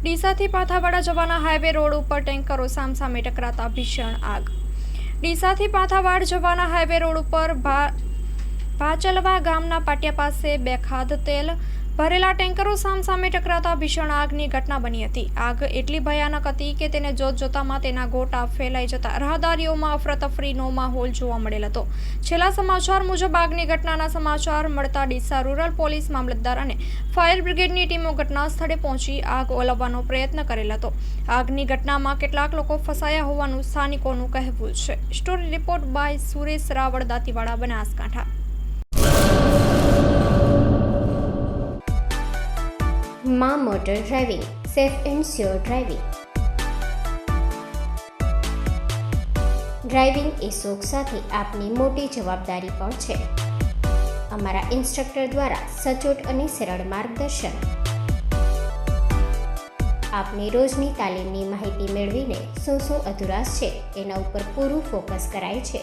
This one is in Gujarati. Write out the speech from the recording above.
ડીસાથી પાથાવાડા જવાના હાઈવે રોડ ઉપર ટેન્કરો સામસામે ટકરાતા ભીષણ આગ। ડીસાથી પાથાવાડ જવાના હાઈવે રોડ ઉપર ભાચલવા ગામના પાટિયા પાસે બે ખાદ્ય તેલ ભરેલા ટેન્કરો સામસામે ટકરાતા ભીષણ આગની ઘટના બની હતી। આગ એટલી ભયાનક હતી કે તેને જોતજોતામાં તેના ગોટા ફેલાઈ જતા રાહદારીઓમાં અફરાતફરીનો માહોલ જોવા મળેલ હતો। છેલ્લા સમાચાર મુજબ આગની ઘટનાના સમાચાર મળતા ડીસા રૂરલ પોલીસ મામલતદાર અને ફાયર બ્રિગેડની ટીમો ઘટના સ્થળે પહોંચી આગ ઓલવવાનો પ્રયત્ન કરેલ હતો। આગની ઘટનામાં કેટલાક લોકો ફસાયા હોવાનું સ્થાનિકોનું કહેવું છે। Story report by Suresh Raval, Dantiwada, Banaskantha. માં motor driving, safe and sure driving. Driving એ શોખ સાથે આપની મોટી જવાબદારી પણ છે। અમારા ઇન્સ્ટ્રક્ટર દ્વારા સચોટ અને સરળ માર્ગદર્શન। આપની રોજની તાલીમની માહિતી મેળવીને શું અધુરાશ છે એના ઉપર પૂરું ફોકસ કરાય છે।